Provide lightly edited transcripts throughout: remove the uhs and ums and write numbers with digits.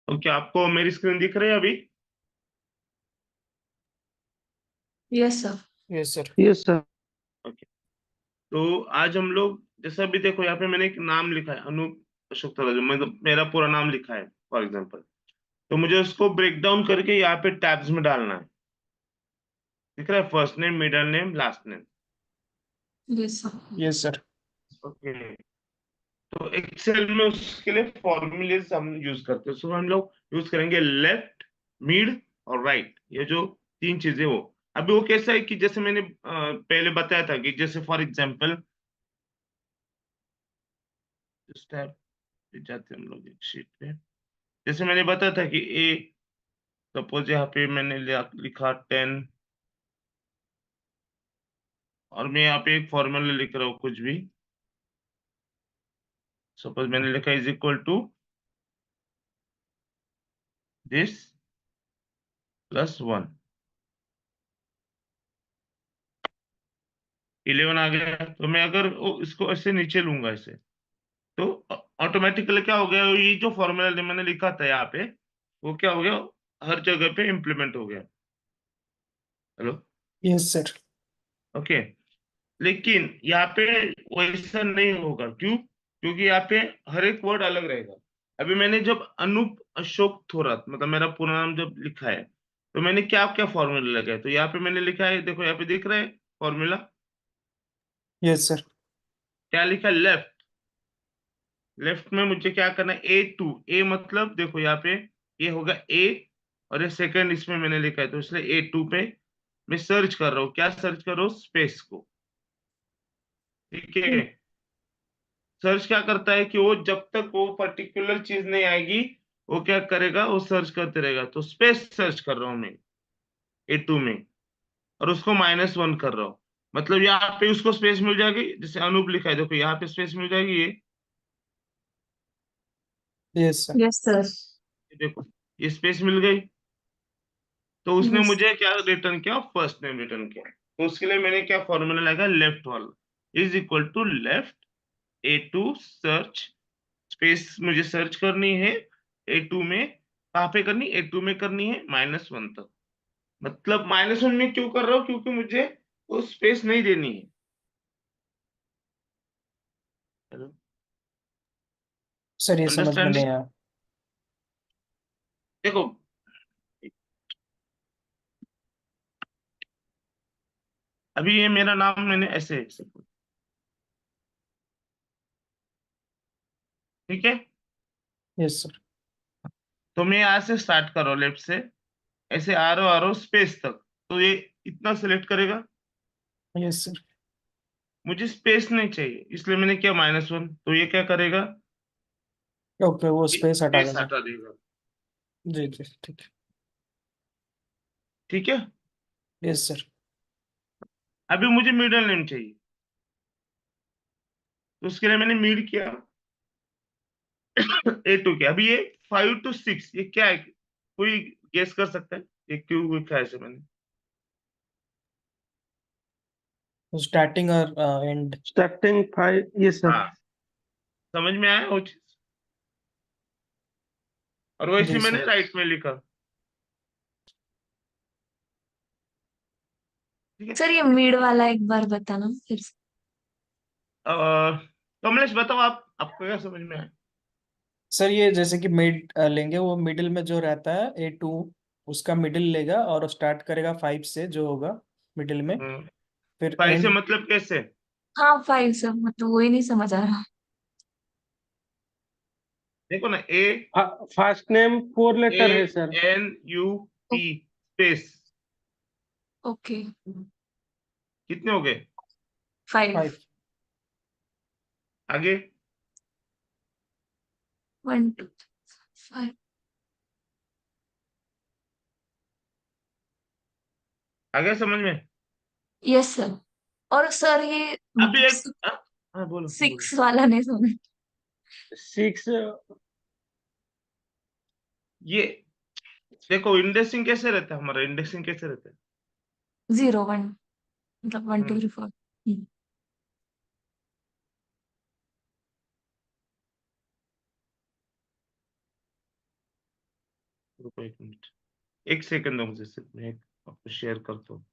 Okay, आपको मेरी screen दिख रही है अभी? Yes sir. Yes sir. Yes sir. Okay, तो आज हम लोग, जैसा अभी देखो यहाँ पे मैंने एक नाम लिखा है, अनूप अशोक तलरेजा, मतलब मेरा पूरा नाम लिखा है फॉर एग्जाम्पल। तो मुझे उसको ब्रेक डाउन करके यहाँ पे टैब्स में डालना है। दिख रहा है? First name, middle name, last name. Yes sir. Yes sir. Okay, तो एक्सेल में उसके लिए फॉर्मूलेज हम यूज करते हैं। उसमें हम लोग यूज करेंगे लेफ्ट, मिड और राइट, ये जो तीन चीजें। वो अभी वो कैसा है कि जैसे मैंने पहले बताया था कि जैसे फॉर एग्जांपल, इस टाइप पे जाते हैं हम लोग एक शीट पे। जैसे मैंने बताया था कि ए, सपोज यहाँ पे मैंने लिखा 10, और मैं यहाँ पे एक फॉर्मूला लिख रहा हूँ कुछ भी। सपोज मैंने लिखा is equal to this plus 1, 11 आ गया। तो मैं अगर इसको ऐसे नीचे लूंगा ऐसे, तो ऑटोमेटिकली क्या हो गया, ये जो फॉर्मूला मैंने लिखा था यहाँ पे, वो क्या हो गया, हर जगह पे इम्प्लीमेंट हो गया। हेलो? Yes sir. ओके, लेकिन यहाँ पे वैसा नहीं होगा। क्यों? क्योंकि यहाँ पे हर एक वर्ड अलग रहेगा। अभी मैंने जब अनूप अशोक थोरात, मतलब मेरा पूरा नाम जब लिखा है, तो मैंने क्या क्या फॉर्मूला लगाया, तो यहाँ पे मैंने लिखा है, देखो यहाँ पे दिख रहा है फॉर्मूला। Yes sir. क्या लिखा? लेफ्ट। लेफ्ट में मुझे क्या करना है? A2। ए मतलब देखो यहाँ पे ये होगा ए, और ये सेकंड इसमें मैंने लिखा है, तो इसलिए A2 पे मैं सर्च कर रहा हूँ। क्या सर्च कर रहा हूँ? स्पेस को। ठीक है? सर्च क्या करता है कि वो जब तक वो पर्टिकुलर चीज नहीं आएगी, वो क्या करेगा, वो सर्च करते रहेगा। तो स्पेस सर्च कर रहा हूँ मैं A2 में, और उसको -1 कर रहा हूँ। मतलब यहाँ पे उसको स्पेस मिल जाएगी, जैसे अनूप लिखा है, देखो यहाँ पे स्पेस मिल जाएगी ये। Yes sir. Yes sir. देखो, ये स्पेस मिल गई। तो उसने यस। मुझे क्या रिटर्न किया? फर्स्ट नेम रिटर्न किया। तो उसके लिए मैंने क्या फॉर्मूला लगाया? लेफ्ट वाला is equal to left A2 search, space मुझे सर्च करनी है A2 में। कहाँ पे करनी? A2 में करनी है -1 तक। मतलब -1 में क्यों कर रहा हूँ? क्योंकि मुझे वो स्पेस नहीं देनी है। सर ये समझ में नहीं अंडरस्टैंडिंग? आया। देखो, अभी ये मेरा नाम मैंने ऐसे ऐसे, ठीक है? Yes sir. तो मैं यहाँ से स्टार्ट कर रहा हूँ लेफ्ट से, ऐसे आ रहा हूँ स्पेस तक। तो ये इतना सिलेक्ट करेगा। Yes sir. मुझे स्पेस नहीं चाहिए, इसलिए मैंने किया -1। तो ये क्या करेगा? ओके, वो ये स्पेस हटा स्पेस देगा। हटा देगा। जी जी ठीक है। ठीक है? Yes sir. अभी मुझे मिडिल नेम चाहिए, तो उसके लिए मैंने मीड किया A2 किया। अभी ये 5 to 6, ये क्या है? कोई गेस कर सकता है ये क्यों लिखा है ऐसे मैंने? स्टार्टिंग और एंड। Starting 5, yes sir. हाँ, समझ में आया वो चीज? और वैसे जी मैंने सर। राइट में लिखा। ठीक है? सर ये मिड वाला एक बार बताना फिर से। कमलेश बताओ, आपको क्या समझ में आया? सर ये जैसे कि मिड लेंगे, वो मिडिल में जो रहता है A2, उसका मिडिल लेगा और स्टार्ट करेगा 5 से जो होगा मिडिल में। फिर 5 से एंड। मतलब कैसे? हाँ 5 सर, मतलब वही नहीं समझ आ रहा। देखो ना, A, फर्स्ट नेम 4 लेटर है सर। ANUP space. ओके। कितने हो गए? 5। 5। आगे? 1 2 5। आगे समझ में? Yes sir. और सर ये अभी मतलब एक, हाँ हाँ, बोलो बोलो। 6 वाला नहीं समझ। 6। ये देखो, इंडेक्सिंग कैसे रहता है हमारा? इंडेक्सिंग कैसे रहता है? 0 1, मतलब 1 2 हम्म, 3 4। रुको 1 मिनट, 1 सेकंड दो मुझे, सिर्फ मैं आपको शेयर करता हूँ।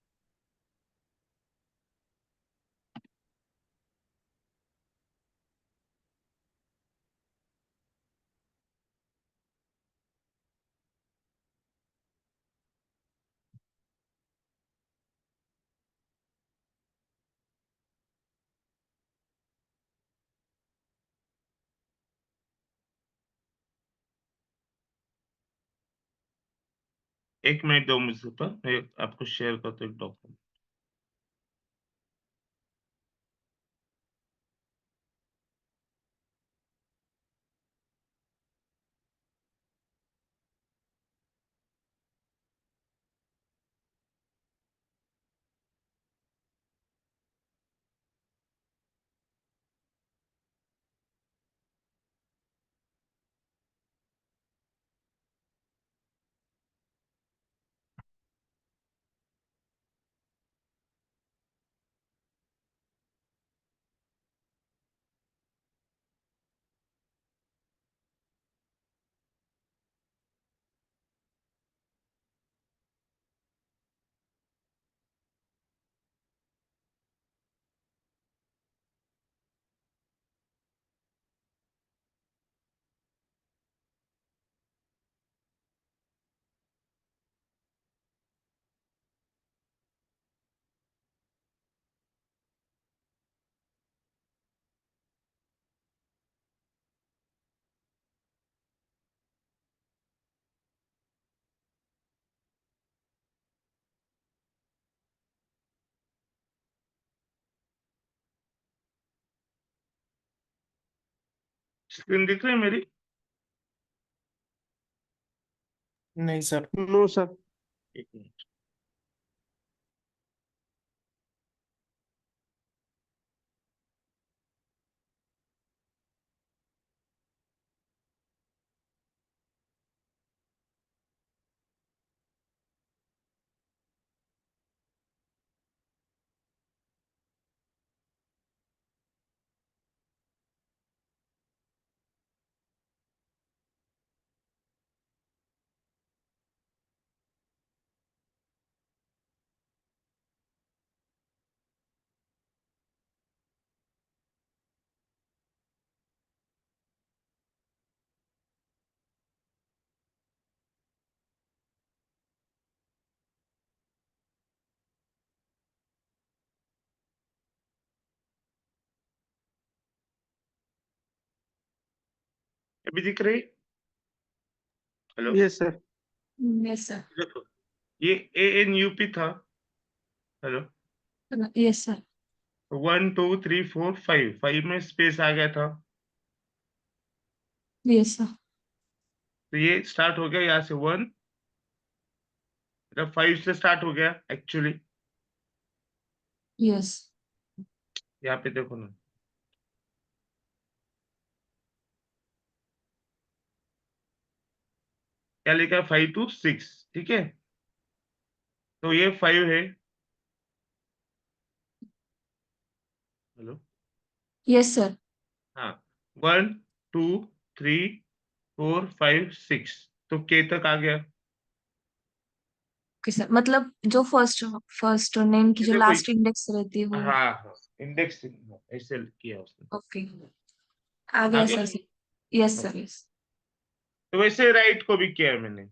एक मिनट दो मुझे पर, मैं आपको शेयर करता हूँ एक डॉक्यूमेंट। स्क्रीन दिख रही है मेरी? नहीं सर। No sir. 1 मिनट। अभी दिख रही? Hello, yes sir. Yes sir. देखो ये ANUP था। Hello, yes sir. 1 2 3 4 5, 5 में स्पेस आ गया था, यस सर। तो ये स्टार्ट हो गया यहाँ से 1, मतलब 5 से स्टार्ट हो गया एक्चुअली। यस। यहाँ पे देखो ना, क्या लिखा है, 5 to 6, ठीक है, तो ये 5 है। Hello, yes sir. हाँ, 1 2 3 4 5 6, तो K तक आ गया। ओके सर, मतलब जो फर्स्ट फर्स्ट नेम की ये जो देखो, लास्ट इंडेक्स रहती है वो। हाँ हाँ, इंडेक्स ऐसे किया उसने। ओके, आ आ गया गया। सर। Yes sir, yes. तो वैसे राइट को भी किया है मैंने,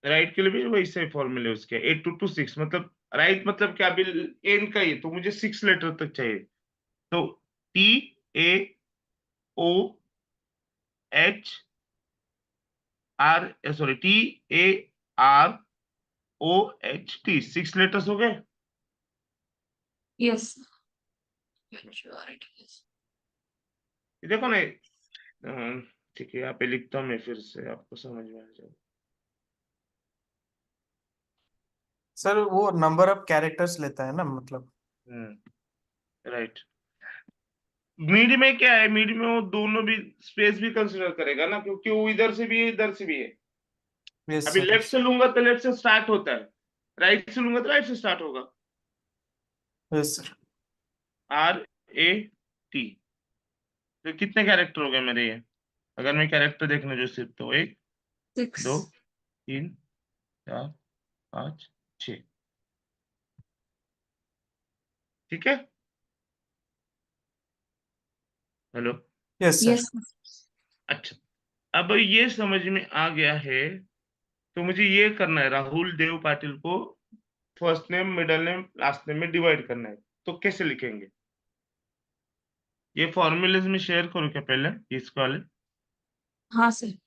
राइट के लिए भी वैसे फॉर्मूले उसके 8 2 6, मतलब राइट मतलब क्या, अभी एन का ही है, तो मुझे 6 लेटर तक चाहिए, तो TAOHR, T AROHT, 6 लेटर्स हो गए। यस। ये देखो ना, ठीक है, यहाँ पे लिखता हूँ मैं, फिर से आपको समझ में आ जाए। सर वो नंबर ऑफ कैरेक्टर्स लेता है ना, मतलब। राइट। मिड में क्या है, मिड में वो दोनों भी स्पेस भी कंसिडर करेगा ना, क्योंकि वो इधर से भी है इधर से भी है। यस अभी सर। लेफ्ट से लूंगा तो लेफ्ट से स्टार्ट होता है, राइट से लूंगा तो राइट से स्टार्ट होगा। Yes sir. RAT, तो कितने कैरेक्टर हो गए मेरे ये, अगर मैं कैरेक्टर देखना जो सिर्फ, तो एक सिक्स 2 3 4 5 6। ठीक है। हेलो। Yes sir. यस अच्छा, अब ये समझ में आ गया है, तो मुझे ये करना है, राहुल देव पाटिल को first name, middle name, last name में डिवाइड करना है। तो कैसे लिखेंगे? ये फॉर्मूलेज में शेयर करूँ क्या पहले इसको वाले? हाँ सर।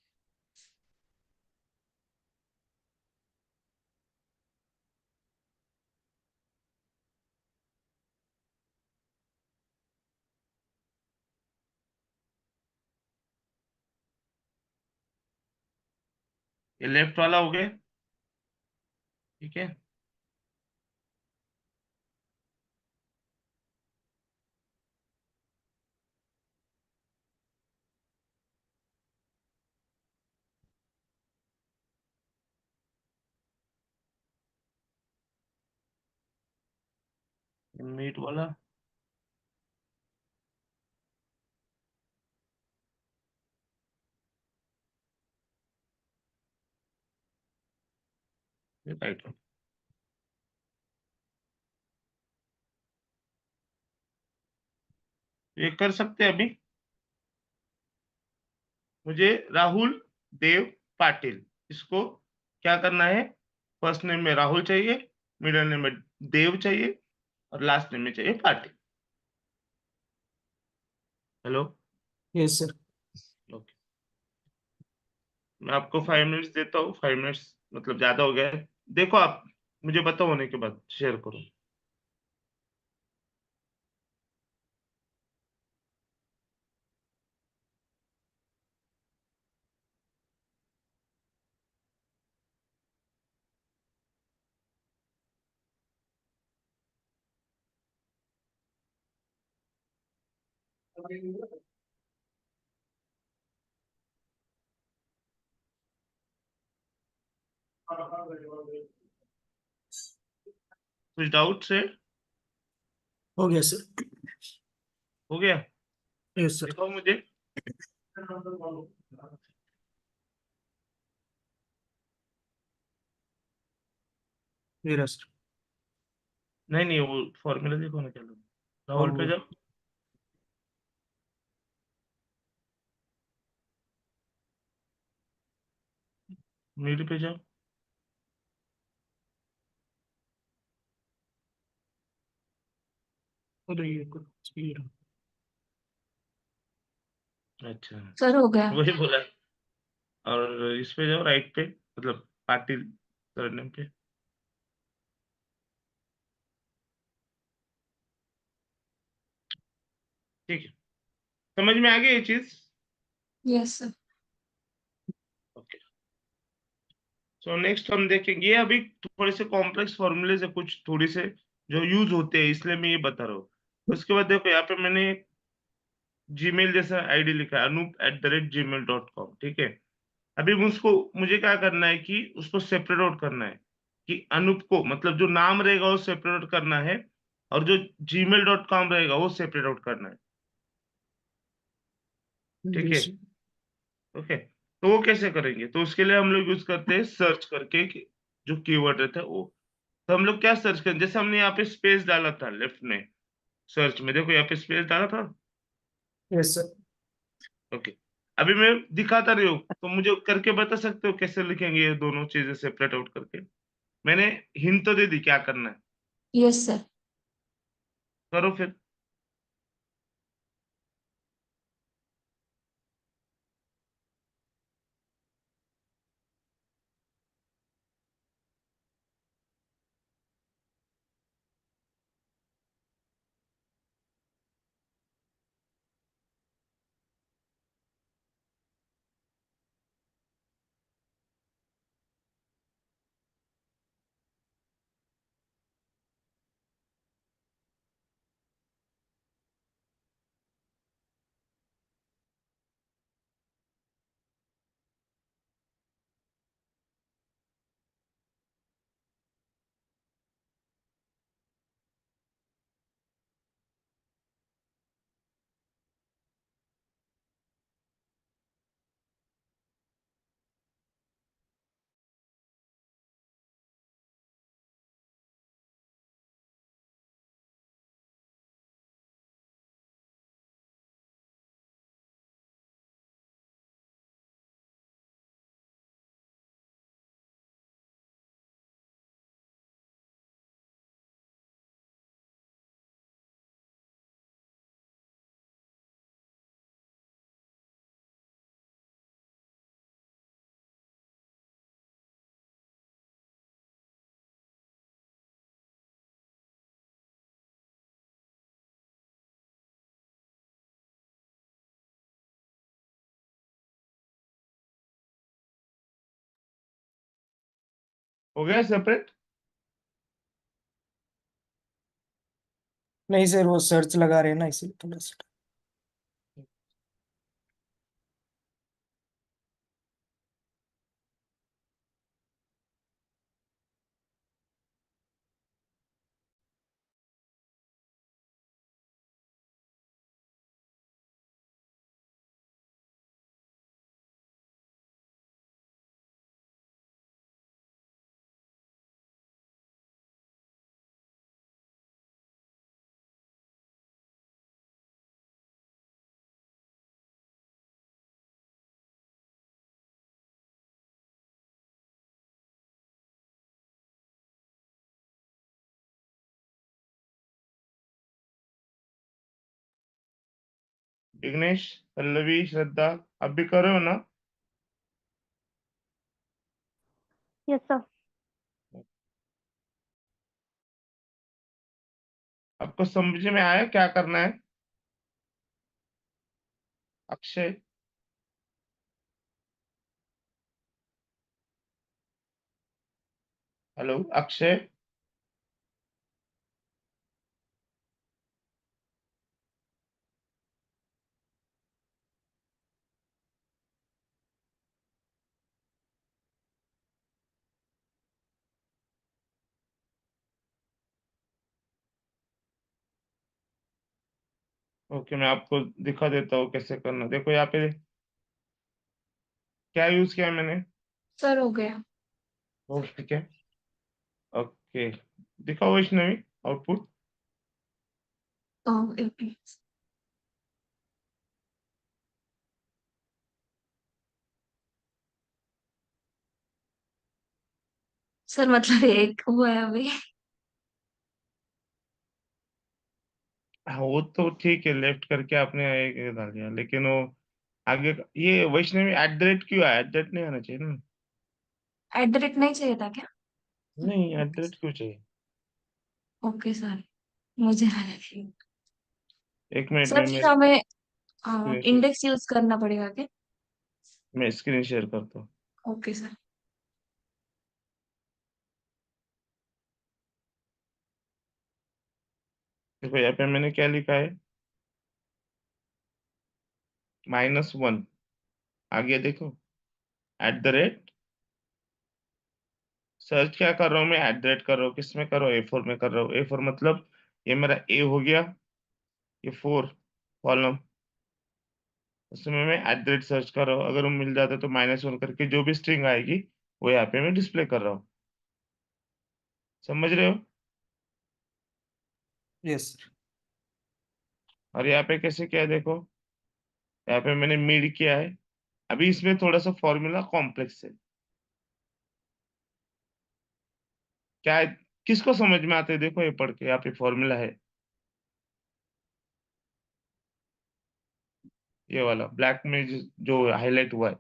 ये लेफ्ट वाला हो गया। ठीक है। मीट वाला। ये राइट वाला। ये कर सकते हैं अभी। मुझे राहुल देव पाटिल, इसको क्या करना है? फर्स्ट नेम में राहुल चाहिए, मिडिल नेम में देव चाहिए, और लास्ट नेम में चाहिए Patil. Hello. Yes sir. Okay. मैं आपको 5 मिनट्स देता हूँ, 5 मिनट्स मतलब ज्यादा हो गया है। देखो आप, मुझे बताओ होने के बाद शेयर करो। कुछ डाउट से? हो गया सर। हो गया। Yes sir. दिखाओ मुझे। ये रहा सर। नहीं नहीं, वो फॉर्मूला देखो ना क्या लगा। राहुल पे फॉर्मूला। जाओ। मीड पे जाओ। अरे ये कुछ ये रहा। अच्छा, सर हो गया। वही बोला। और इस पे जाओ, राइट पे, मतलब पाटिल सरनेम पे। ठीक है। समझ में आ गई ये चीज? Yes sir. Okay. So next हम देखेंगे, ये अभी थोड़े से कॉम्प्लेक्स फॉर्मूले से कुछ थोड़ी से जो यूज होते हैं, इसलिए मैं ये बता रहा हूँ। उसके बाद देखो, यहाँ पे मैंने जीमेल जैसा आईडी लिखा है, anup@gmail.com। ठीक है। अभी मुझे क्या करना है कि उसको सेपरेट आउट करना है, कि अनूप को मतलब जो नाम रहेगा वो सेपरेट आउट करना है, और जो gmail.com रहेगा वो सेपरेट आउट करना है। ठीक जी है। सर। ओके। तो वो कैसे करेंगे? तो उसके लिए हम लोग यूज करते हैं सर्च करके, जो कीवर्ड रहता है वो। तो हम लोग क्या सर्च करें? जैसे हमने यहाँ पे स्पेस डाला था लेफ्ट में, सर्च में देखो यहाँ पे स्पेस डाला था। Yes sir. ओके। अभी मैं दिखाता नहीं हूँ, तो मुझे करके बता सकते हो कैसे लिखेंगे ये दोनों चीजें सेपरेट आउट करके? मैंने हिंट तो दे दी क्या करना है। Yes sir. करो फिर। हो गया सेपरेट? नहीं सर, वो सर्च लगा रहे हैं ना, इसीलिए थोड़ा सा। विघ्नेश, पल्लवी, श्रद्धा, आप भी कर रहे हो ना? Yes sir. आपको समझ में आया क्या करना है? अक्षय, हेलो अक्षय। ओके, मैं आपको दिखा देता हूँ कैसे करना। देखो यहाँ पे क्या यूज किया है मैंने। सर हो गया। ओ ठीक है। ओके, दिखाओ वैष्णवी आउटपुट। ओके सर, मतलब एक हुआ है अभी। हाँ वो तो ठीक है, लेफ्ट करके आपने एक डाल दिया, लेकिन वो आगे ये वैष्णवी @, क्यों आया? @ नहीं आना चाहिए ना। @ नहीं चाहिए था क्या? नहीं, @ क्यों चाहिए? ओके सर, मुझे लगा कि एक मिनट सर में फिर हमें स्क्रीन इंडेक्स यूज करना पड़ेगा क्या? मैं स्क्रीन शेयर करता हूँ। Okay sir. देखो यहाँ पे मैंने क्या लिखा है, -1। आगे देखो, @ सर्च क्या कर रहा हूँ मैं? @ कर रहा हूँ। किस में कर रहा हूँ? A4 में कर रहा हूँ। A4 मतलब ये मेरा A हो गया, ये 4 कॉलम, उसमें मैं @ सर्च कर रहा हूँ। अगर वो मिल जाता है तो -1 करके जो भी स्ट्रिंग आएगी वो यहाँ पे मैं डिस्प्ले कर रहा हूँ। समझ रहे हो? Yes sir. और यहाँ पे कैसे किया है देखो, यहाँ पे मैंने मीड किया है। अभी इसमें थोड़ा सा फॉर्मूला कॉम्प्लेक्स है। क्या है, किसको समझ में आते है? देखो ये पढ़ के, यहाँ पे फॉर्मूला है ये वाला ब्लैक में जो हाईलाइट हुआ है।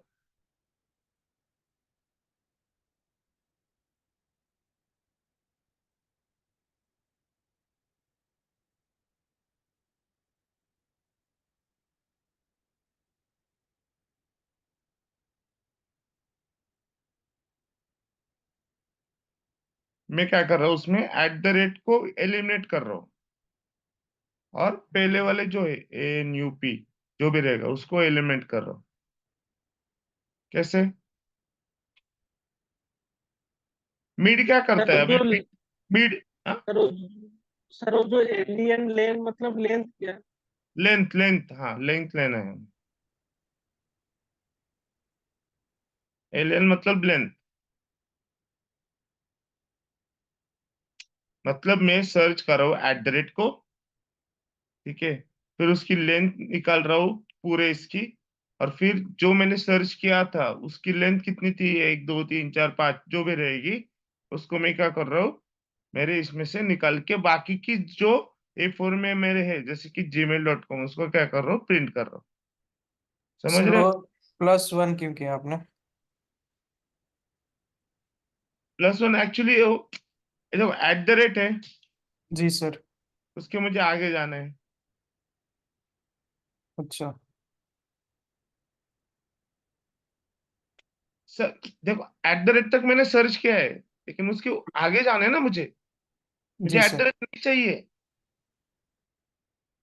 मैं क्या कर रहा हूँ उसमें, @ को एलिमिनेट कर रहा हूँ, और पहले वाले जो है ANUP जो भी रहेगा उसको एलिमिनेट कर रहा हूँ। कैसे? मीड क्या करता सर है अभी? जो मीड सर वो सर वो जो एलियन लेन मतलब लेंथ क्या? लेंथ, लेंथ, हाँ लेंथ लेना है। एलियन मतलब लेंथ, मतलब मैं सर्च कर रहा हूँ @ को, ठीक है, फिर उसकी लेंथ निकाल रहा हूँ पूरे इसकी, और फिर जो मैंने सर्च किया था उसकी लेंथ कितनी थी, 1 2 3 4 5 जो भी रहेगी, उसको मैं क्या कर रहा हूँ, मेरे इसमें से निकाल के बाकी की जो A4 में मेरे है, जैसे कि gmail.com, उसको क्या कर रहा हूँ, प्रिंट कर रहा हूँ। समझ सर रहे हो? वो +1 क्यों किया आपने? +1 एक्चुअली देखो @ है, जी सर। उसके मुझे आगे जाना है। अच्छा। सर देखो @ तक मैंने सर्च किया है, लेकिन उसके आगे जाना है ना मुझे जी एट द सर। रेट नहीं चाहिए।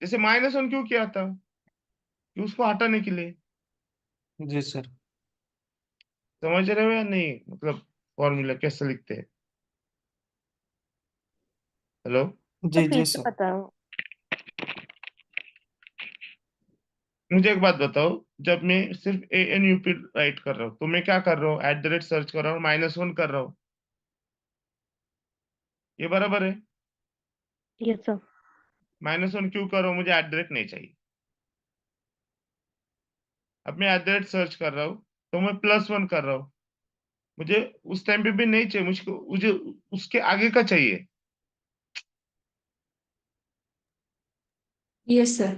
जैसे -1 क्यों किया था, कि उसको हटाने के लिए। जी सर। समझ रहे हो या नहीं, मतलब फॉर्मूला कैसे लिखते हैं। हेलो। तो जी फिर जी से सर। बताओ। मुझे एक बात बताओ, जब मैं सिर्फ ANUP राइट कर रहा हूँ तो मैं क्या कर रहा हूँ, एट द रेट सर्च कर रहा हूँ, -1 कर रहा हूँ। ये बराबर है। Yes sir. -1 क्यों कर रहा हूँ, मुझे एट द रेट नहीं चाहिए। अब मैं एट द रेट सर्च कर रहा हूँ तो मैं +1 कर रहा हूँ। मुझे उस टाइम पे भी नहीं चाहिए, मुझे उसके आगे का चाहिए। Yes sir.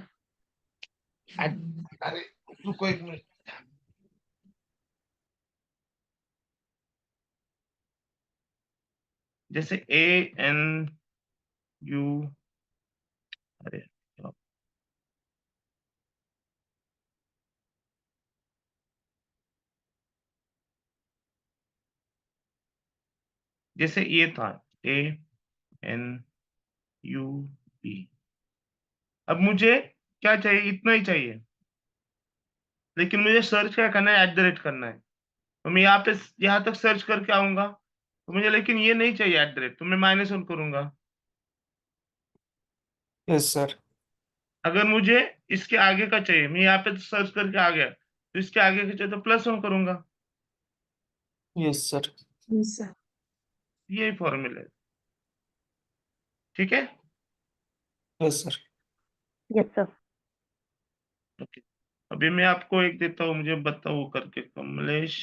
अरे रुको 1 मिनट। जैसे ANU, अरे जैसे ये था ANUP। अब मुझे क्या चाहिए, इतना ही चाहिए। लेकिन मुझे सर्च क्या करना है, एट द रेट करना है। तो मैं यहाँ तक सर्च करके आऊंगा तो मुझे, लेकिन ये नहीं चाहिए एट द रेट, तो मैं -1 करूंगा। Yes sir. अगर मुझे इसके आगे का चाहिए, मैं यहाँ पे सर्च करके आ गया तो इसके आगे का चाहिए तो +1 करूंगा। Yes sir. Yes sir. यही फॉर्मूला है। ठीक है। Yes sir. Yes sir. Okay. अभी मैं आपको एक देता हूँ, मुझे बताओ करके, कमलेश।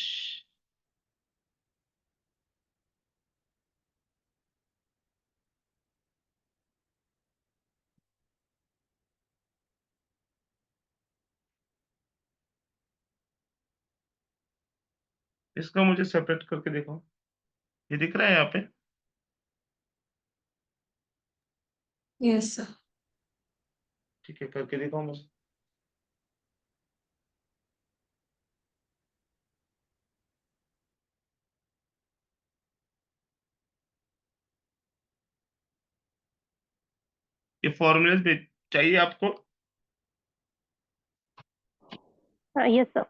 इसका मुझे सेपरेट करके देखो, ये दिख रहा है यहाँ पे। Yes sir. ठीक है, करके दिखाओ मुझे। ये फॉर्मूले चाहिए आपको। हाँ यस सर।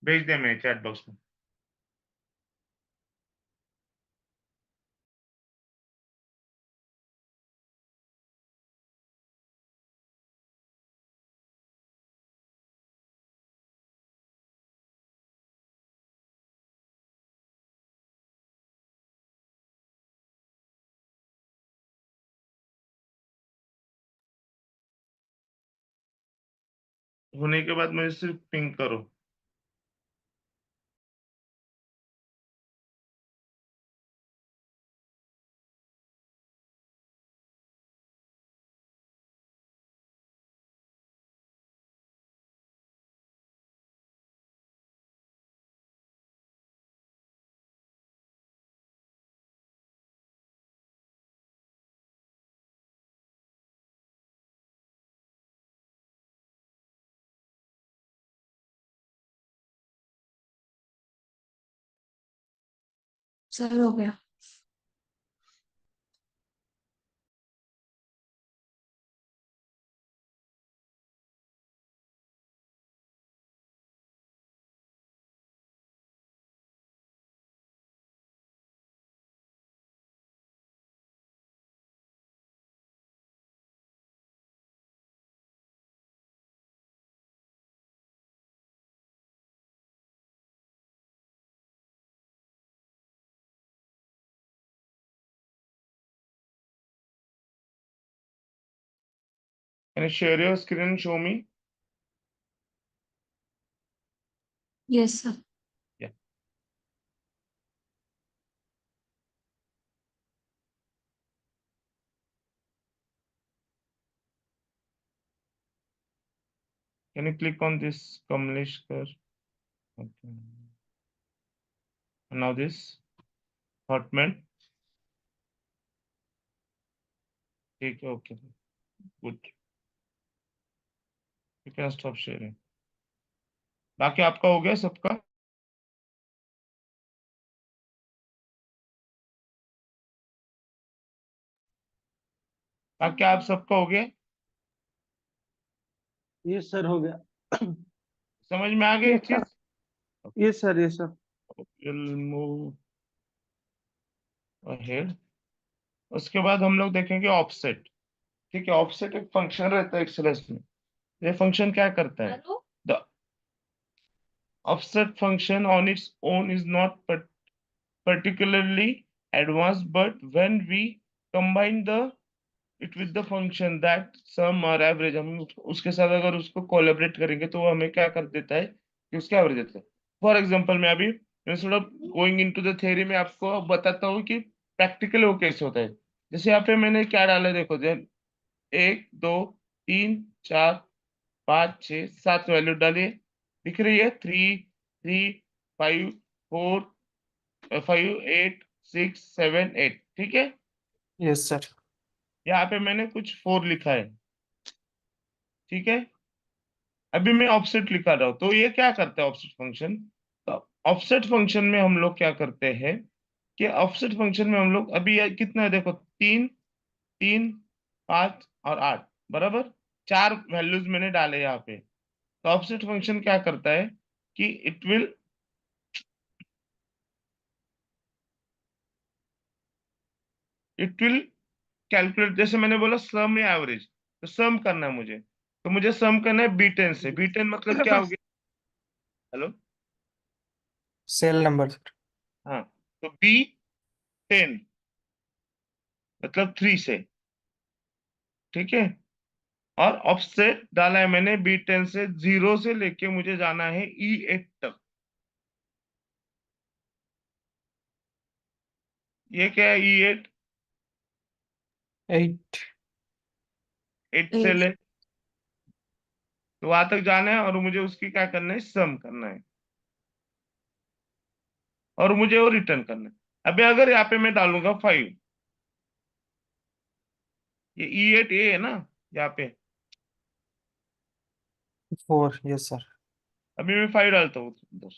भेज दे मैं चैट बॉक्स में। होने के बाद मुझे सिर्फ पिंग करो। सर हो गया। Can you share your screen and show me? Yes, sir. Yeah. Can you click on this Kamlesh Kar? Okay. And now this Hotman. ठीक है, okay, good. You can stop sharing. बाकी आपका हो गया सबका? बाकी आप सबका हो गया? ये सर हो गया। समझ में आ गई Yes, sir. चीज? ये सर ये सर। We'll move ahead. उसके बाद हम लोग देखेंगे ऑफसेट। ठीक है, ऑफसेट एक फंक्शन रहता है एक्सेलेस में। ये फंक्शन क्या करता है? The offset function on its own is not particularly advanced, but when we combine it with the function that sum or average, हम उसके साथ अगर उसको कोलैबोरेट करेंगे तो वो हमें क्या कर देता है कि उसका एवरेज देता है। फॉर एग्जांपल मैं अभी instead of going into the theory में आपको बताता हूँ कि प्रैक्टिकल वो कैसे होता है। जैसे यहाँ पे मैंने क्या डाला है, देखो, 1 2 3 4 5 6 7 वैल्यू डालिए, दिख रही है 3 3 5 4 5 8 6 7 8। ठीक है, यस सर। यहाँ पे मैंने कुछ 4 लिखा है। ठीक है, अभी मैं ऑफसेट लिखा रहा हूँ, तो ये क्या करता है ऑफसेट फंक्शन? तो ऑफसेट फंक्शन में हम लोग क्या करते हैं कि ऑफसेट फंक्शन में हम लोग अभी ये कितना है, देखो 3 3 5 और 8 बराबर 4 वैल्यूज मैंने डाले यहाँ पे। तो ऑफसेट फंक्शन क्या करता है कि इट विल कैलकुलेट, जैसे मैंने बोला सम या एवरेज, तो सम करना है मुझे, तो मुझे सम करना है B10 से। B10 मतलब क्या हो गया? Hello, cell number sir. हाँ, तो B10 मतलब 3 से। ठीक है, और ऑफसेट डाला है मैंने B10 से 0 से लेके मुझे जाना है E8 तक। ये क्या है? E8 8। 8 सेल है, तो वहां तक जाना है और मुझे उसकी क्या करना है, सम करना है, और मुझे वो रिटर्न करना है। अभी अगर यहाँ पे मैं डालूंगा 5, ये E8 ए है ना यहाँ पे, 4। Yes sir. अभी मैं 5 डालता हूँ उधर,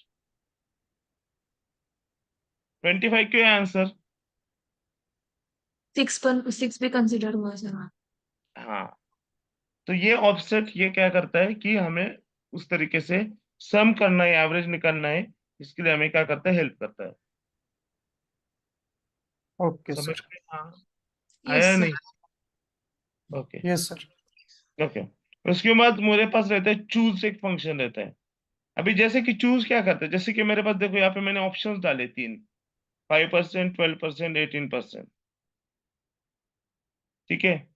25 क्यों है आंसर? 6 भी कंसिडर हुआ सर। हाँ, तो ये ऑफसेट ये क्या करता है कि हमें उस तरीके से सम करना है, एवरेज निकालना है, इसके लिए हमें क्या करता है, हेल्प करता है। ओके समझ सर। में हाँ आया यस या सर। नहीं? Okay yes sir. ओके। उसके बाद मेरे पास रहता है चूज, एक फंक्शन रहता है। अभी जैसे कि चूज क्या करता है, जैसे कि मेरे पास देखो यहाँ पे मैंने ऑप्शंस डाले 3, 5%, 12%, 18%। ठीक है,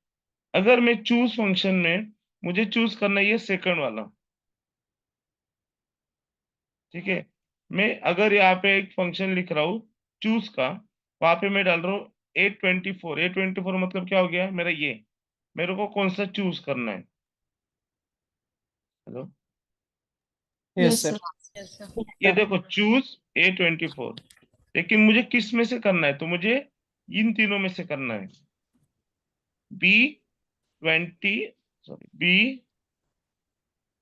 अगर मैं चूज फंक्शन में मुझे चूज करना है ये सेकंड वाला। ठीक है, मैं अगर यहाँ पे एक फंक्शन लिख रहा हूँ चूज का, वहां पे मैं डाल रहा हूँ A24। A24 मतलब क्या हो गया मेरा, ये मेरे को कौन सा चूज करना है? Hello, yes yes sir. Sir. ये देखो चूज A24, लेकिन मुझे किस में से करना है? तो मुझे इन तीनों में से करना है, B20, सॉरी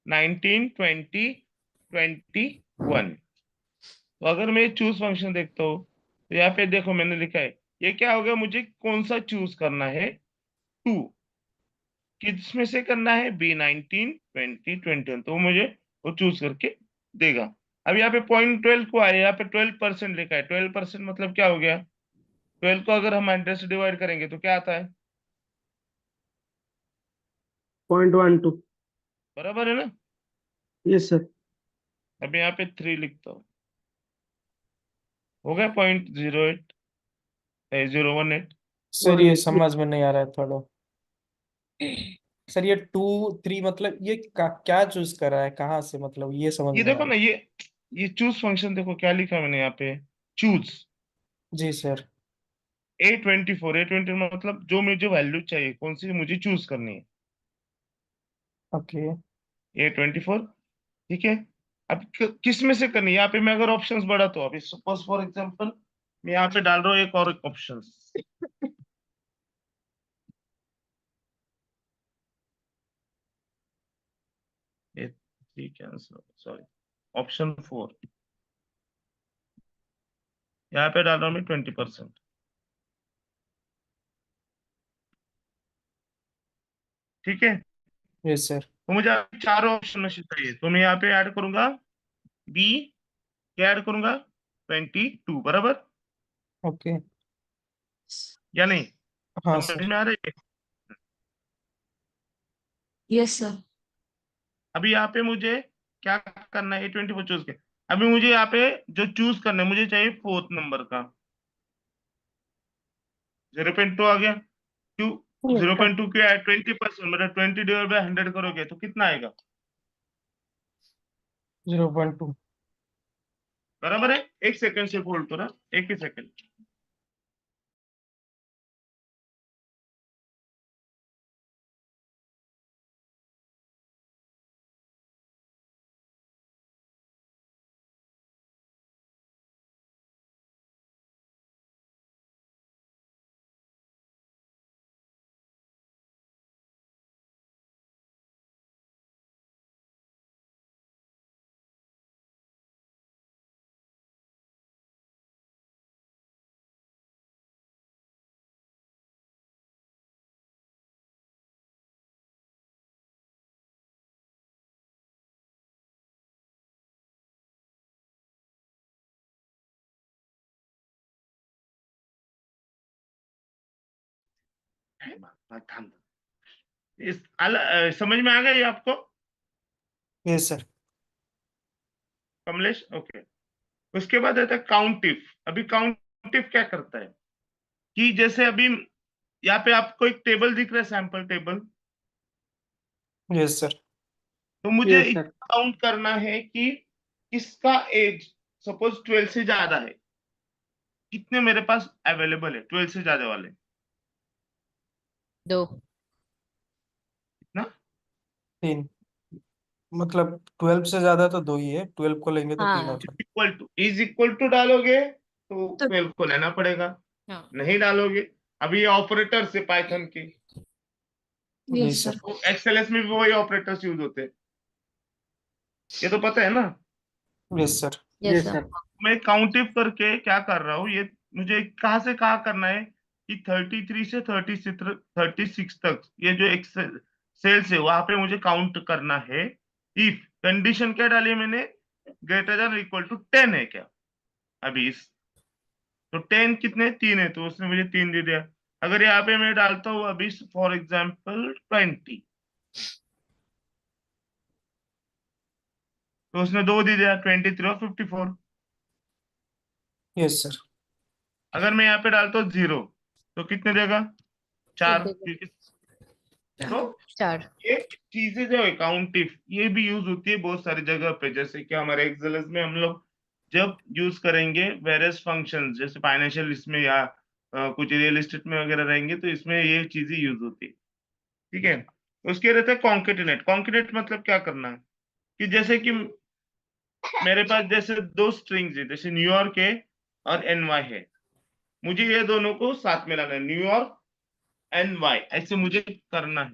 B19 20 21। तो अगर मैं चूज फंक्शन देखता हूँ तो यहाँ पे देखो मैंने लिखा है, ये क्या हो गया, मुझे कौन सा चूज करना है, 2। किस में से करना है, B19 20 21, तो वो मुझे वो चूज करके देगा। अब यहाँ पे .12 को आया, यहाँ पे 12% लिखा है। 12% मतलब क्या हो गया, 12 को अगर हम 100 से डिवाइड करेंगे तो क्या आता है? 0.12। बराबर है ना? Yes sir. अब यहाँ पे 3 लिखता हूँ, हो गया 0.08 018। सर ये समझ में नहीं आ रहा है थोड़ा। सर ये 2 3 मतलब ये क्या चूज कर रहा है, कहाँ से, मतलब ये समझ ये में नहीं आ देखो रहा। ना, ये चूज फंक्शन देखो क्या लिखा मैंने यहाँ पे, चूज जी सर। A24 मतलब जो मुझे वैल्यू चाहिए, कौन सी मुझे चूज करनी है, ओके। A24। ठीक है। अब किस में से करनी है, यहाँ पे मैं अगर ऑप्शंस बढ़ा तो अभी सपोज फॉर एग्जांपल मैं यहाँ पे डाल रहा हूँ एक और ऑप्शन, ये ठीक है, सॉरी, ऑप्शन 4 यहाँ पे डाल रहा हूँ मैं 20%। ठीक है। Yes sir. तो मुझे अभी चारों ऑप्शन में से चाहिए, तो मैं यहाँ पे ऐड करूंगा बी, क्या ऐड करूंगा 22, बराबर ओके। या नहीं, हाँ समझ सर। में आ रही है। Yes sir. अभी यहाँ पे मुझे क्या करना है, A24 चूज के, अभी मुझे यहाँ पे जो चूज करना है मुझे चाहिए फोर्थ नंबर का, 0.2 आ गया। क्यों yes zero sir. Point two क्या है, 20%, मतलब 20/100 करोगे तो कितना आएगा, 0.2। बराबर है। एक सेकंड से होल्ड करो, एक ही सेकंड। समझ में आ गया ये आपको यस सर। कमलेश? ओके। उसके बाद आता है काउंटिफ। अभी काउंटिफ क्या करता है कि जैसे अभी यहाँ पे आपको एक टेबल दिख रहा है, सैंपल टेबल, यस सर। तो मुझे यस सर। काउंट करना है कि किसका एज सपोज 12 से ज्यादा है, कितने मेरे पास अवेलेबल है 12 से ज्यादा वाले, 2। ना। 3, मतलब 12 से ज्यादा तो 2 ही है, 12 को लेंगे तो 3 हो हाँ। जाएगा। इज इक्वल टू डालोगे तो तो 12 को लेना पड़ेगा, हाँ। नहीं डालोगे। अभी ये ऑपरेटर से पाइथन के, जी यस सर। सर। तो एक्सएलएस में भी वही ऑपरेटर्स यूज होते हैं, ये तो पता है ना। Yes sir. Yes yes sir. Sir. मैं काउंटिव करके क्या कर रहा हूँ, ये मुझे कहाँ से कहाँ करना है कि 33 से 36 तक ये जो एक्सेल सेल्स है वहां पे मुझे काउंट करना है। इफ कंडीशन क्या डाली है मैंने, ग्रेटर देन इक्वल टू 10 है क्या, अभी इस, तो 10 कितने, 3 है, तो उसने मुझे 3 दे दिया। अगर यहाँ पे मैं डालता हूँ अभी फॉर एग्जाम्पल 20, तो उसने 2 दे दिया, 23 और 54। Yes sir. अगर मैं यहाँ पे डालता हूँ 0 तो कितने देगा, 4, एक क्योंकि तो 4। ये चीजें जो अकाउंटिव ये भी यूज होती है बहुत सारी जगह पे, जैसे कि हमारे एक्सेल में हम लोग जब यूज करेंगे वेरियस फंक्शंस, जैसे फाइनेंशियल इसमें या कुछ रियल एस्टेट में वगैरह रहेंगे तो इसमें ये चीजें यूज होती है। ठीक है। उसके रहते हैं कॉन्केटिनेट। कॉन्केटिनेट मतलब क्या करना है कि जैसे कि मेरे पास जैसे दो स्ट्रिंग्स है, जैसे न्यूयॉर्क है और NY है, मुझे ये दोनों को साथ में लाना है, न्यूयॉर्क NY ऐसे मुझे करना है,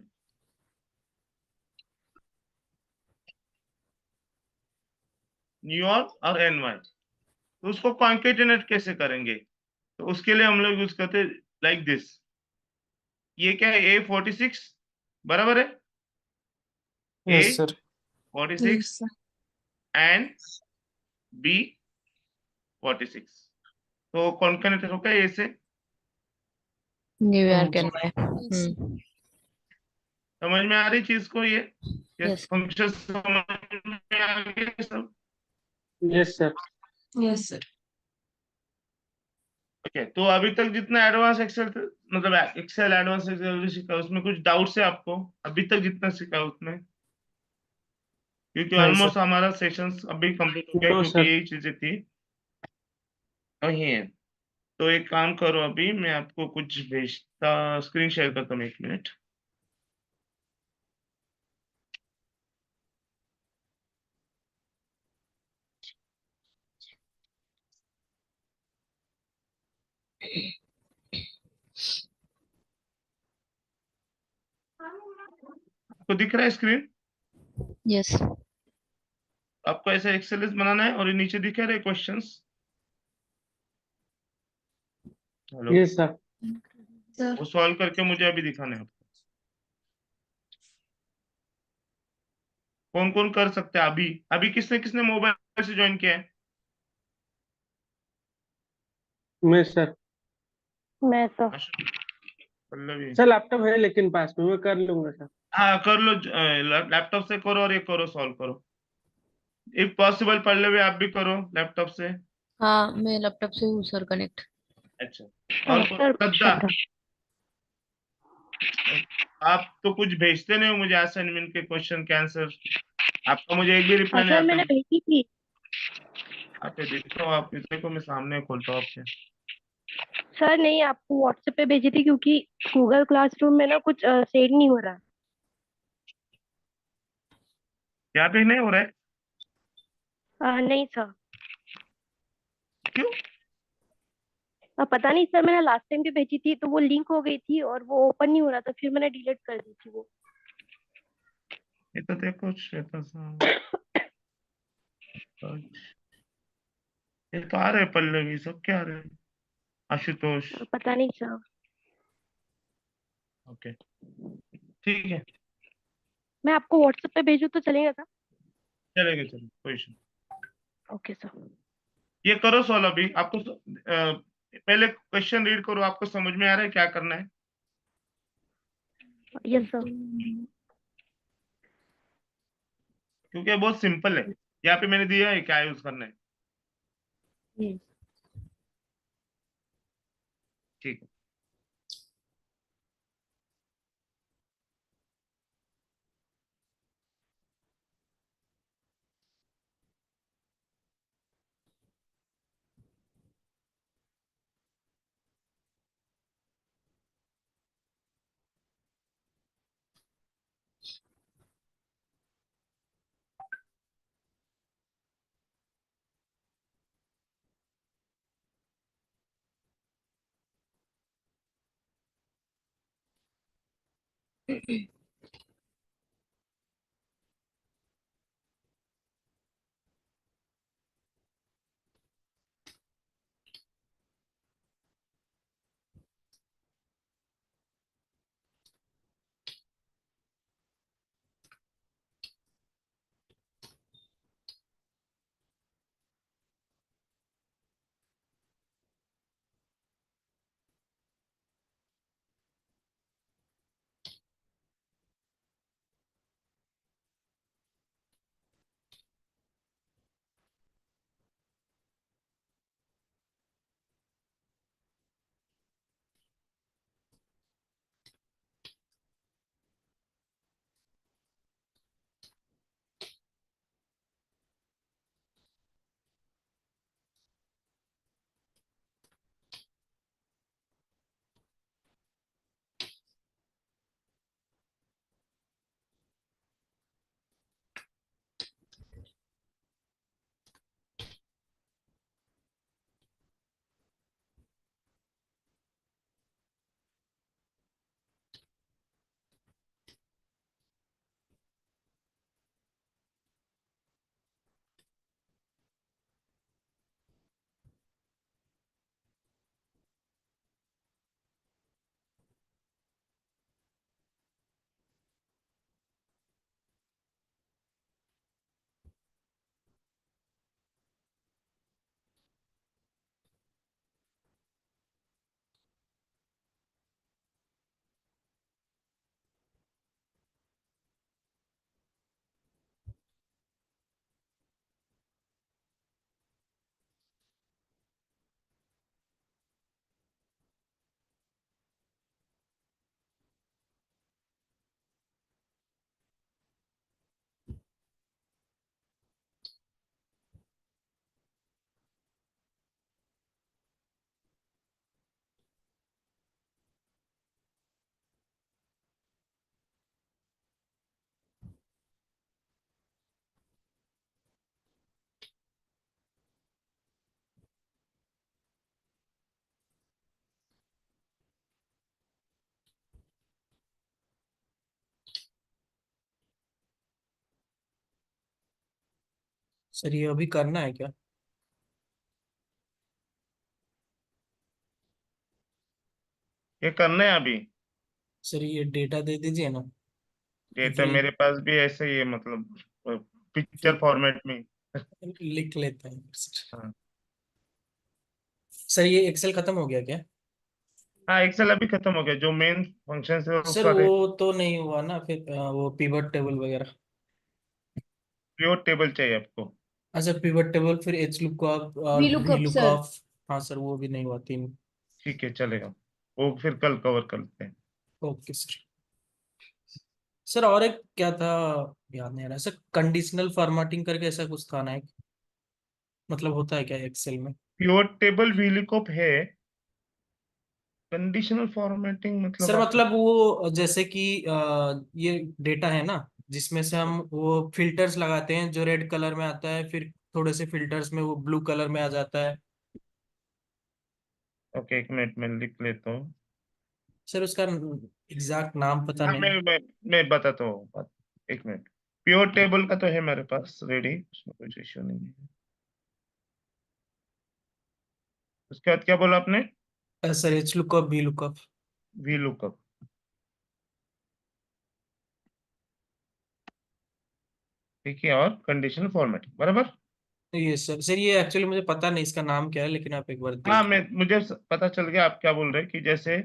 न्यूयॉर्क और NY। तो उसको कॉन्केटिनेट कैसे करेंगे, तो उसके लिए हम लोग यूज करते हैं लाइक दिस। ये क्या है, A46, बराबर है, A yes sir. Forty yes six sir. And B46, तो कॉन्केटिनेट होगा ए से। New York and ji. यस समझ में आ रही चीज को, ये यस। फंक्शन समझ में आ गए सब। Yes sir. Yes sir. Okay, तो अभी तक जितना एडवांस एक्सेल मतलब एक्सेल एडवांस एक्सेल सीखा उसमें कुछ डाउट्स है आपको, अभी तक जितना सीखा उसमें क्योंकि नहीं ऑलमोस्ट सर। हमारा सेशंस अभी कंप्लीट हो गया, नो क्योंकि सर। यही चीजें थी वही है। तो एक काम करो, अभी मैं आपको कुछ भेजता, स्क्रीन शेयर करता हूँ, 1 मिनट। आपको दिख रहा है स्क्रीन? यस आपको ऐसा एक्सेल बनाना है और ये नीचे दिख रहे questions. Hello, yes sir. Sir वो सॉल्व करके मुझे अभी दिखाना है आपको। कौन कौन कर सकते हैं अभी? अभी किसने किसने मोबाइल से ज्वाइन किया है? मैं सर। मैं सर। आशु, पल्लवी। सर लैपटॉप है लेकिन पास में, मैं कर लूंगा सर। हाँ कर लो, लैपटॉप से करो और ये करो, सॉल्व करो। इफ पॉसिबल पल्लवी आप भी करो लैपटॉप से। हाँ मैं लैपटॉप से हूँ सर कनेक्ट। अच्छा, हाँ और सर श्रद्धा, श्रद्धा। आप तो कुछ भेजते नहीं हो मुझे असाइनमेंट के क्वेश्चन के आंसर, आपका मुझे एक भी रिप्लाई नहीं सर आता मैंने है। भेजी थी। आप ये देखो, आप ये देखो, मैं सामने खोलता हूँ आपके। सर नहीं, आपको व्हाट्सएप पे भेजी थी क्योंकि गूगल क्लासरूम में ना कुछ सेंड नहीं हो रहा। यहाँ पे नहीं हो रहा है? नहीं सर। क्यों? पता नहीं सर, मैंने लास्ट टाइम भी भेजी थी तो वो लिंक हो गई थी और वो ओपन नहीं हो रहा था, फिर मैंने डिलीट कर दी थी वो। ये तो देखो श्वेता सा, ये तो आ रहे हैं पल्लवी, सब क्या आ रहे हैं? आशुतोष, पता नहीं सर। ओके, ठीक है, मैं आपको व्हाट्सएप पे भेजूँ तो चलेगा सर? चलेगा चलो, कोई इशू नहीं। Okay sir. ये करो सॉल्व अभी, आपको पहले क्वेश्चन रीड करो, आपको समझ में आ रहा है क्या करना है? Yes sir. क्योंकि ये बहुत सिंपल है, यहाँ पे मैंने दिया है क्या यूज करना है। ठीक है। सर ये अभी करना है क्या? ये करना है अभी। सर ये डेटा दे दीजिए ना, डेटा फिर मेरे पास भी ऐसे ही है, मतलब पिक्चर फिर फॉर्मेट में। लिख लेते हैं सर। हाँ। सर ये एक्सेल खत्म हो गया क्या? हाँ, एक्सेल अभी खत्म हो गया, जो मेन फंक्शन है वो सर सारे। वो तो नहीं हुआ ना फिर, वो पिवट टेबल वगैरह। प्योर टेबल चाहिए आपको? अच्छा पिवट टेबल, फिर एच लुकअप और V V lookup sir. Lookup. हाँ सर वो भी नहीं हुआ तीन। ठीक है, चलेगा। वो फिर कल कवर करते हैं। Okay sir. सर और एक क्या था, याद नहीं आ रहा सर, कंडीशनल फॉर्मेटिंग करके ऐसा कुछ था ना एक, मतलब होता है क्या एक्सेल में? प्योर टेबल VLOOKUP है। कंडीशनल फॉर्मेटिंग मतलब सर आपको? मतलब वो जैसे कि ये डेटा है ना, जिसमें से हम वो फिल्टर्स लगाते हैं जो रेड कलर में आता है, फिर थोड़े से फिल्टर्स में वो ब्लू कलर में आ जाता है। ओके, एक मिनट में लिख लेता हूँ। सर उसका एग्जैक्ट नाम पता हाँ, नहीं। मैं बताता हूँ बात। एक मिनट। प्योर टेबल का तो है मेरे पास रेडी, उसमें कोई इश्यू नहीं है। उसके बाद क्या बोला आपने? Sir H lookup V lookup. VLOOKUP। ठीक है, और कंडीशनल फॉर्मेटिंग बराबर। ये सर ये एक्चुअली मुझे पता नहीं इसका नाम क्या है, लेकिन आप एक बार हाँ, देख। मुझे पता चल गया आप क्या बोल रहे हैं, कि जैसे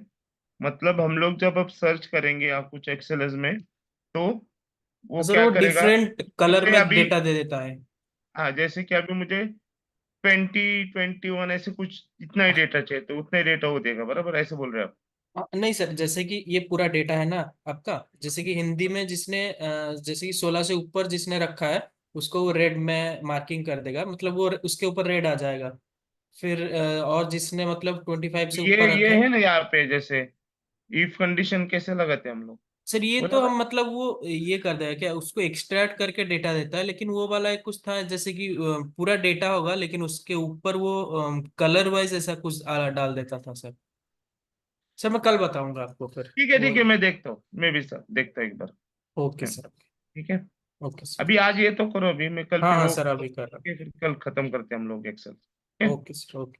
मतलब हम लोग जब अब सर्च करेंगे या कुछ एक्सेल्स में, तो वो सर क्या वो करेगा? डिफरेंट कलर जैसे में अभी, डेटा दे देता है। हाँ, जैसे कि अभी मुझे 2021 ऐसे कुछ इतना ही डेटा चाहिए, तो उतना ही डेटा वो देगा, बराबर ऐसे बोल रहे हैं आप? नहीं सर, जैसे कि ये पूरा डेटा है ना आपका, जैसे कि हिंदी में जिसने जैसे कि 16 से ऊपर जिसने रखा है, उसको वो रेड में मार्किंग कर देगा, मतलब वो उसके ऊपर रेड आ जाएगा। फिर और जिसने मतलब 25 से ये ऊपर ये रखे हैं। है ना यहाँ पे, जैसे इफ कंडीशन कैसे लगाते हैं हम लोग? सर ये वो तो लगा। हम मतलब वो ये कर देगा क्या, उसको एक्सट्रैक्ट करके डेटा देता है, लेकिन वो वाला एक कुछ था जैसे कि पूरा डेटा होगा, लेकिन उसके ऊपर वो कलर वाइज ऐसा कुछ डाल देता था सर। सर मैं कल बताऊंगा आपको फिर ठीक है, वो। ठीक है, मैं देखता हूँ, मैं भी सर देखता हूँ एक बार। Okay sir. ठीक है। Okay sir. अभी आज ये तो करो, अभी मैं कल हाँ फिर हाँ वो सर अभी कर रहा करके फिर कल खत्म करते हैं हम लोग एक्सेल, ठीक हूँ। है? Okay sir okay.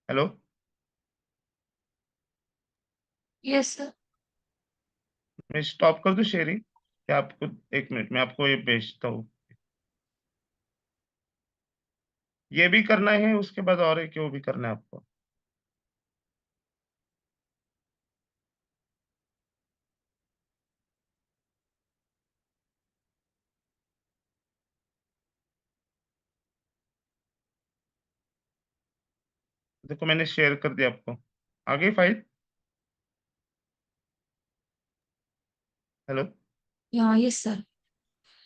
Hello. Yes sir. मैं स्टॉप कर दूं शेयरिंग, क्या आपको? एक मिनट में आपको ये भेजता हूँ। ये भी करना है, उसके बाद और एक वो भी करना है आपको। देखो मैंने शेयर कर दिया आपको, आ गई फाइल। हेलो। हाँ यस सर।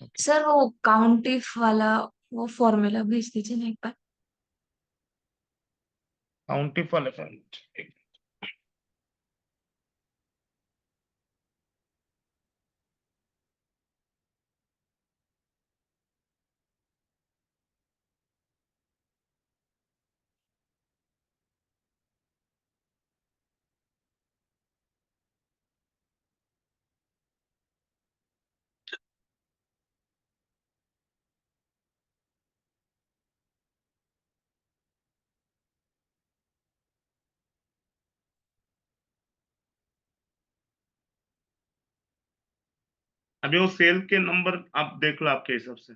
ओके। सर वो काउंट इफ वाला वो फॉर्मूला भेज दीजिए ना एक बार। काउंटिंग वाले फाइल। अभी वो सेल के नंबर आप देख लो आपके हिसाब से।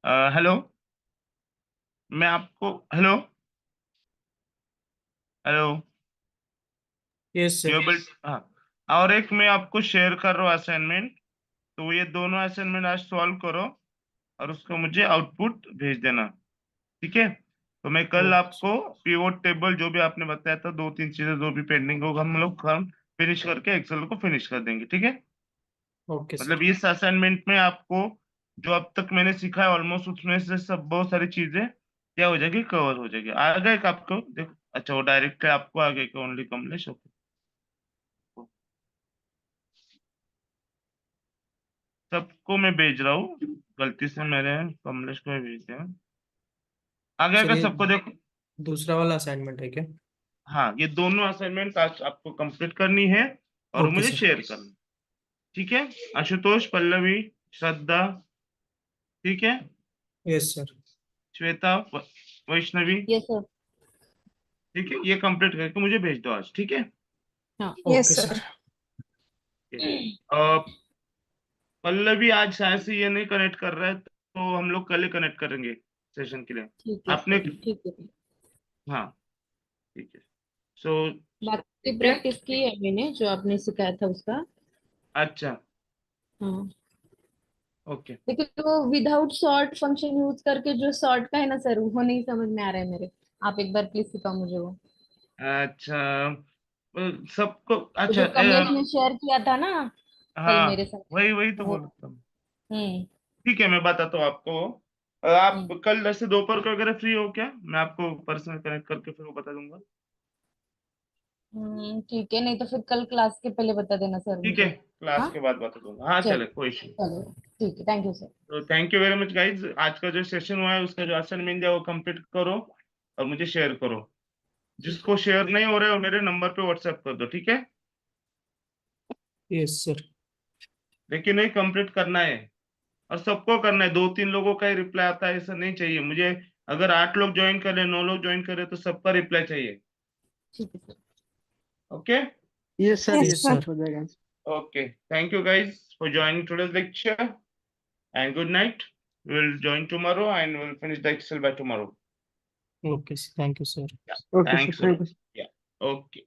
हेलो। मैं आपको, hello hello. Yes sir. Table, हाँ। और एक मैं आपको शेयर कर रहा हूँ असाइनमेंट। तो ये दोनों असाइनमेंट आज सॉल्व करो और उसको मुझे आउटपुट भेज देना। ठीक है। तो मैं कल ओके। आपको पीवोट टेबल जो भी आपने बताया था, दो तीन चीजें जो भी पेंडिंग होगा हम लोग काम फिनिश करके एक्सेल को फिनिश कर देंगे। ठीक है। ओके मतलब सर। इस असाइनमेंट में आपको जो अब तक मैंने सीखा है ऑलमोस्ट उसमें से सब बहुत सारी चीजें क्या हो जाएगी, कवर हो जाएगी। आ गए क्या आपको? देखो, अच्छा वो डायरेक्ट आपको आ गए ओनली कमलेश। ओके। सबको मैं भेज रहा हूँ, गलती से मेरे कमलेश को भी भेज दिया। आ गया सर क्या ये सबको? देखो। दूसरा वाला असाइनमेंट है क्या? हाँ, ये दोनों असाइनमेंट आज आपको कंप्लीट करनी है और ओके मुझे सर। शेयर करना। ठीक है। आशुतोष, पल्लवी, श्रद्धा। ठीक है। Yes sir. Shweta, Vaishnavi, yes sir. ठीक है, ये कंप्लीट करके मुझे भेज दो आज, ठीक है। हाँ yes okay sir. Sir. Pallavi आज शायद से ये नहीं कनेक्ट कर रहा है, तो हम लोग कल ही कनेक्ट करेंगे सेशन के लिए। ठीक है आपने, ठीक है। हाँ ठीक है, सो बाकी ठीक है, प्रैक्टिस की है मैंने जो आपने सिखाया था उसका। अच्छा हाँ ओके। लेकिन वो विदाउट सॉर्ट फंक्शन यूज करके जो सॉर्ट का है ना सर, वो नहीं समझ में आ रहा है मेरे। आप एक बार प्लीज सिखाओ मुझे वो। अच्छा सबको, वो अच्छा जो कमलेश ने शेयर किया था ना कल हाँ मेरे साथ। वही वही तो वो। बोल रहा हूँ। हम्म ठीक है, मैं बताता हूँ आपको। आप हम्म कल जैसे दोपहर को वगैरह फ्री हो क्या? मैं आपको पर्सनल कनेक्ट करके फिर वो बता दूंगा। ठीक है, नहीं तो फिर कल क्लास के पहले बता देना सर ठीक है, मुझे। क्लास हाँ के बाद बता दूंगा, हाँ चलो चले, कोई इशू। चलो ठीक है, थैंक यू सर। तो thank you very much guys, आज का जो सेशन हुआ है उसका जो असाइनमेंट है वो कंप्लीट करो और मुझे शेयर करो। ठीक जिसको शेयर नहीं हो रहा है वो मेरे नंबर पे व्हाट्सएप कर दो, ठीक है। Yes sir. लेकिन नहीं, कंप्लीट करना है और सबको करना है, 2-3 लोगों का ही रिप्लाई आता है ऐसा नहीं चाहिए मुझे। अगर 8 लोग ज्वाइन करें, 9 लोग ज्वाइन करें, तो सबका रिप्लाई चाहिए। ठीक है sir. Okay yes sir, yes yes sir. Sir, हो जाएगा। Okay, thank you guys for joining today's lecture and good night. We'll join tomorrow and we'll finish the Excel by tomorrow. Okay, thank you sir. Yeah, okay sir, thanks a thank lot. You. Yeah, okay.